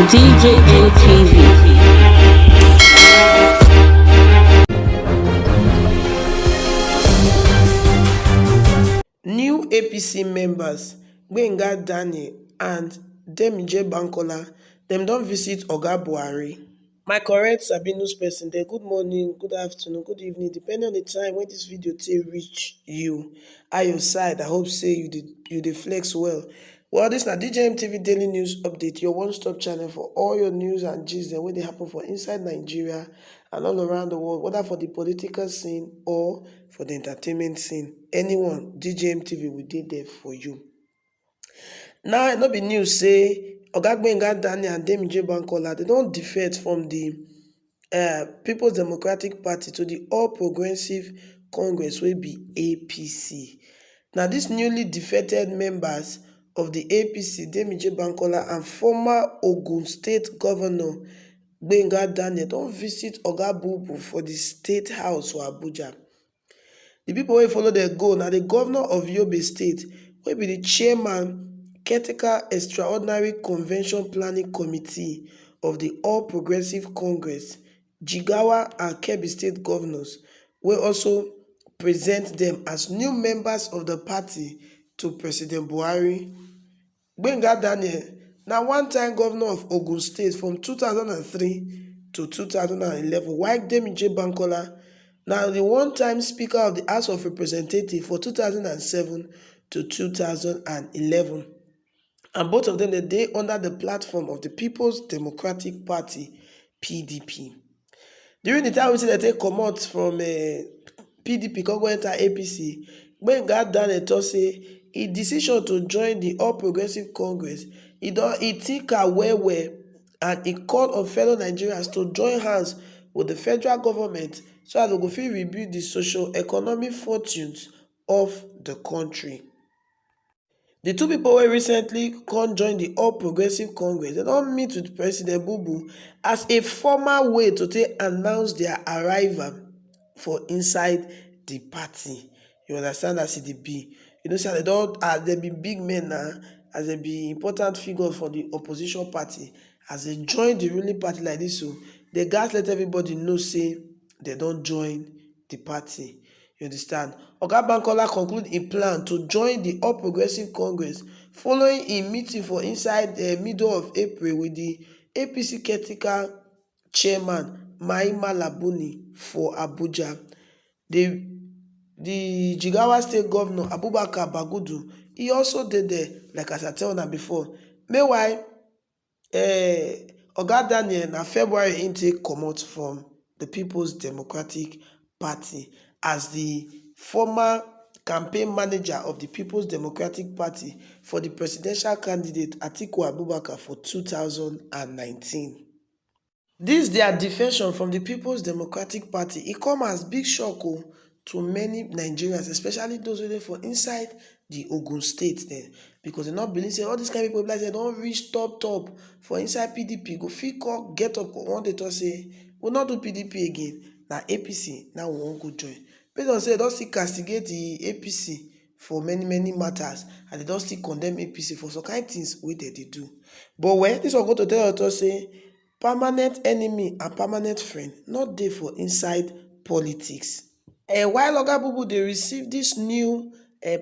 DJM TV. New APC members Gbenga Daniel and Demije Bankola, dem don visit Oga Buhari. My correct Sabi news person there, good morning, good afternoon, good evening, depending on the time when this video take reach you. At your side, I hope say you dey flex well. Well, this na DJM TV daily news update, your one-stop channel for all your news and gist wey dey happen for inside Nigeria and all around the world, whether for the political scene or for the entertainment scene. Anyone, DJM TV will dey there for you. Now, no be news say Oga Gbenga Daniel and Demije Bankola, they don defect from the People's Democratic Party to the All Progressive Congress wey be APC. Now, these newly defected members of the APC, Demije Bankola and former Ogun State Governor Gbenga Daniel don visit Oga Bubu for the State House for Abuja. The people wey follow dem go na the Governor of Yobe State, wey be the chairman Caretaker Extraordinary Convention Planning Committee of the All Progressive Congress, Jigawa and Kebbi State Governors, wey also present them as new members of the party to President Buhari. Gbenga Daniel na one-time governor of Ogun State from 2003 to 2011, while Demije Bankola na the one-time Speaker of the House of Representatives for 2007 to 2011. And both of them dey under the platform of the People's Democratic Party, PDP. During the time we see dem take comot from PDP come go enter APC, Gbenga Daniel talk say his decision to join the All Progressive Congress, he think am well and he called on fellow Nigerians to join hands with the federal government so that they go fit rebuild the socio-economic fortunes of the country. The two people wey recently come join the All Progressive Congress, they don meet with President Bubu as a formal way to take announce their arrival for inside the party. You understand as e dey be. You know say as they be big men now, as they be important figures for the opposition party, as they join the ruling party like this, so they gats let everybody know say they don join the party. You understand? Oga Bankola conclude im plan to join the All Progressive Congress following im meeting for inside the middle of April with the APC caretaker chairman Mai Mala Buni for Abuja. The Jigawa State Governor Abubakar Bagudu, he also dey there, like as I tell una before. Meanwhile, Oga Daniel na February im take comot from the People's Democratic Party as the former campaign manager of the People's Democratic Party for the presidential candidate Atiku Abubakar for 2019. This their defection from the People's Democratic Party, e come as big shock to many Nigerians, especially those wey dey for inside the Ogun State there, because they not believe say all these kind of people like they don't reach top for inside PDP, go fit call get up one day to say we not do PDP again, na APC now we wan go join. Based on say they don still castigate the APC for many matters, and they don still condemn APC for some kind things wey they do. But when this one go to tell us say permanent enemy and permanent friend not dey for inside politics. While Oga Bubu dey receive these new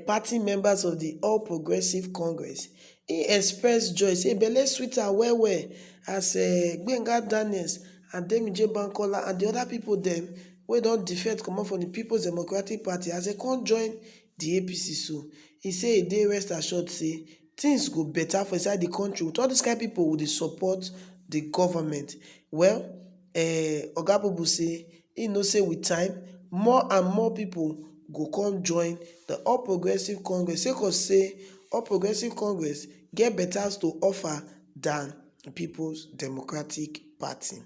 party members of the All Progressive Congress, he expressed joy, say belle sweet am well as Gbenga Daniels and Demije Bankola and the other people dem wey don defect comot from the People's Democratic Party as they come join the APC. So he say e dey rest assured say things go better for inside the country with all these kind of people who dey support the government. Well, Oga Bubu say he know say with time more and more people go come join the All Progressive Congress, because say All Progressive Congress get better to offer than the People's Democratic Party.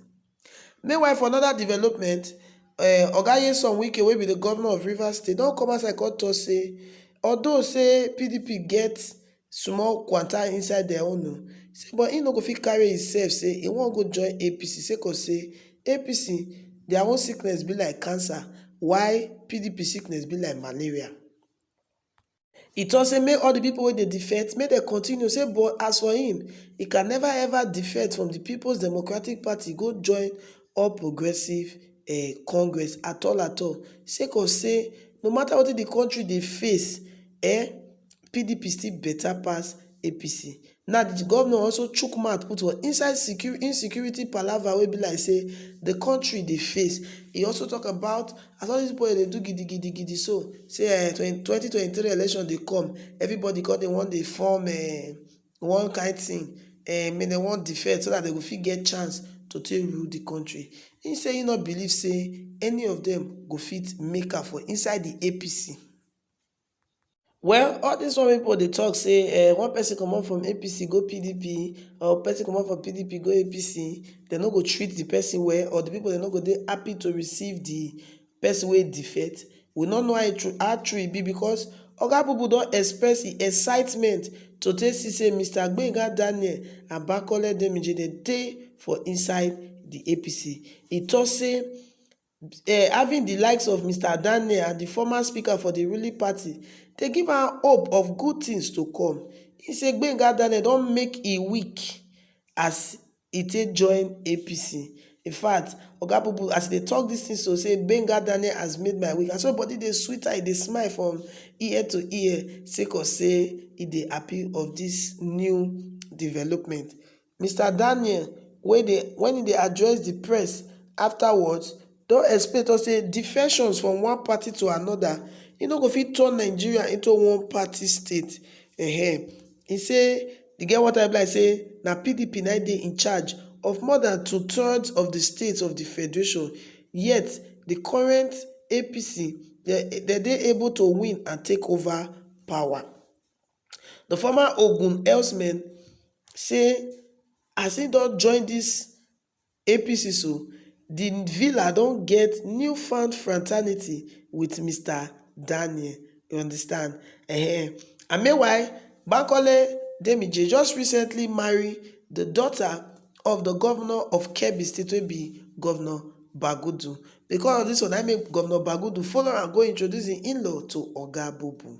Meanwhile, for another development, Oga Nyesom Wike, wey be the governor of Rivers State, don come outside come talk say although say PDP get small quanta inside their own, say but he no go fit carry himself say he wan go join APC, say cause say APC their own sickness be like cancer, while PDP sickness be like malaria. He tok say make all the people wey dey defect make dem continue, say but as for him, he can never ever defect from the People's Democratic Party go join All Progressive Congress at all, sake of say no matter wetin the country dey face, PDP still better pass APC. Now the governor also chook mouth put for inside insecurity palava wey be like say the country dey face. He also talk about as all these people dey do gidi so say 2023 election dey come, everybody come dey wan dey form one kind thing, make dem wan defect so that dem go fit get chance to take rule the country. He say he no believe say any of them go fit make am for inside the APC. Well, all dis one pipo dey talk say one person comot from APC go PDP or person comot from PDP go APC, dem no go treat the person well, or the people dem no go dey happy to receive the person wey defect. We no know how true e be, because Oga Bubu don express im excitement to take see say Mr. Gbenga Daniel and Bankole Demije dey dey for inside the APC. E tok say having the likes of Mr. Daniel and the former speaker for the ruling party, dey give am hope of good things to come. He say Gbenga Daniel don make e weak as e take join APC. In fact, Oga Bubu as dey talk dis thing so say Gbenga Daniel has made my week, and so body dey sweet her, e dey smile from ear to ear sake of say e dey happy of dis new development. Mr. Daniel when e dey address the press afterwards, don explain to say defections from one party to another, e no go fit turn Nigeria into one party state. He say e get one time like say na PDP na dey in charge of more than 2/3 of the states of the federation, yet the current APC dem dey able to win and take over power. The former Ogun herdsman say as he don join dis APC so, the villa don get newfound fraternity with Mr. Daniel, you understand? And meanwhile, Bankole Demije just recently marry the daughter of the governor of Kebbi State, wey be Governor Bagudu. Because of this one, I make Governor Bagudu follow am go introduce im in-law to Oga Bubu.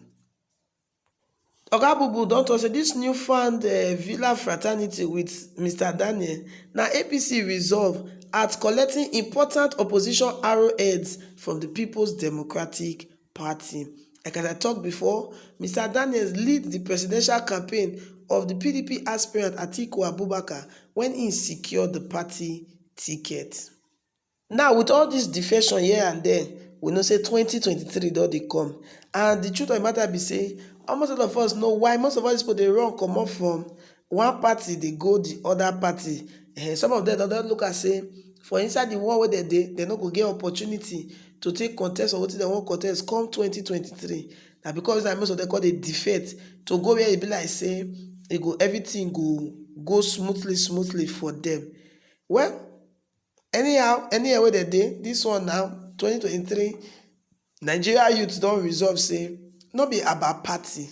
Oga Bubu don talk say dis newfound villa fraternity with Mr. Daniel na APC resolve at collecting important opposition arrowheads from the People's Democratic Party. Like as I talked before, Mr. Daniels lead the presidential campaign of the PDP aspirant Atiku Abubakar when he secured the party ticket. Now, with all this defection here and there, we know say 2023 don dey come, and the truth of the matter be say almost all of us know why most of us people dey run comot from one party dey go the other party. Some of them don look at say for inside the one wey dem dey, dem no go get opportunity to take contest or wetin dem wan contest come 2023. Na because that most of them call dey defect to go where e be like say everything go smoothly for them. Well, anyhow wey dem dey, this one now 2023, Nigeria youth don resolve say no be about party,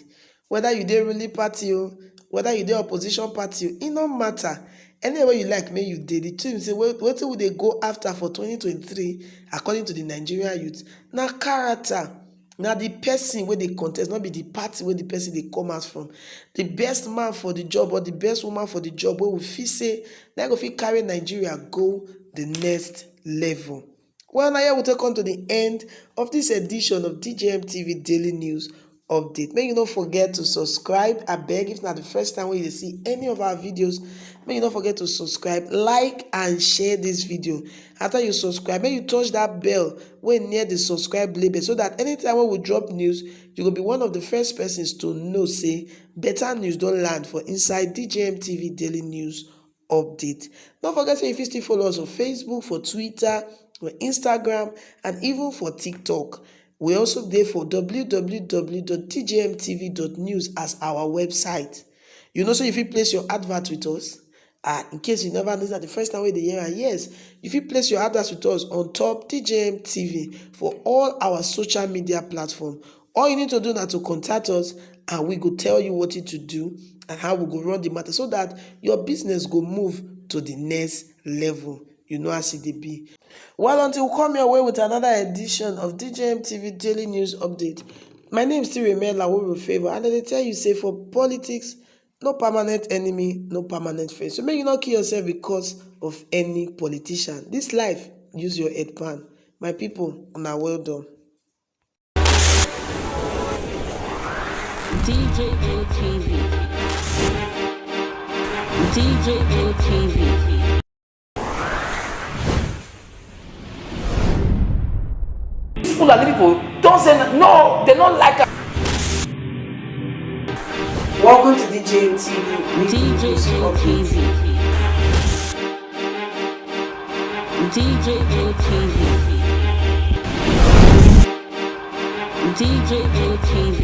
whether you dey ruling party o, whether you dey opposition party o, e no matter. Anywhere you like make you dey. The thing say wetin we dey go after for 2023 according to the Nigerian youth na character, na the person wey dey contest, no be the party wey the person dey come out from. The best man for the job or the best woman for the job wey we fit say na go fit carry Nigeria go the next level. Well, now here we take come to the end of this edition of DJM TV Daily News Update. Make you no forget to subscribe. Abeg, if na the first time wey you dey see any of our videos, make you no forget to subscribe, like and share this video. After you subscribe, make you touch that bell wey near the subscribe label, so that anytime when we drop news, you go be one of the first persons to know say better news don land for inside DJM TV Daily News Update. Don't forget say you fit still follow us on Facebook, for Twitter, for Instagram, and even for TikTok. We also there for www.djmtv.news as our website. You know, so if you place your advert with us, in case you never know that the first time we dey hear, and yes, if you place your advert with us on top DJM TV for all our social media platforms, all you need to do now to contact us, and we go tell you what to do and how we go run the matter, so that your business go move to the next level. You know as it dey be. Well, until we come your way with another edition of DJM TV Daily News Update, My name still remain Laworo Favor, and they tell you say for politics, no permanent enemy, no permanent friend. So make you not kill yourself because of any politician. This life, use your head pan. My people, una well done. DJM TV. DJM TV. Fulani people don't say no, they don't like it. Welcome to DJM TV. DJM TV. DJM TV. DJM TV.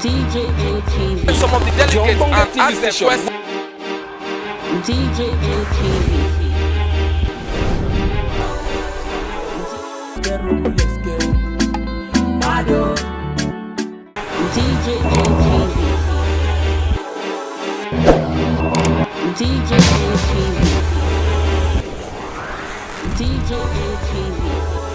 DJM TV. Some of the delegates and ask the question. DJM TV. DJM TV. DJM TV. DJM TV.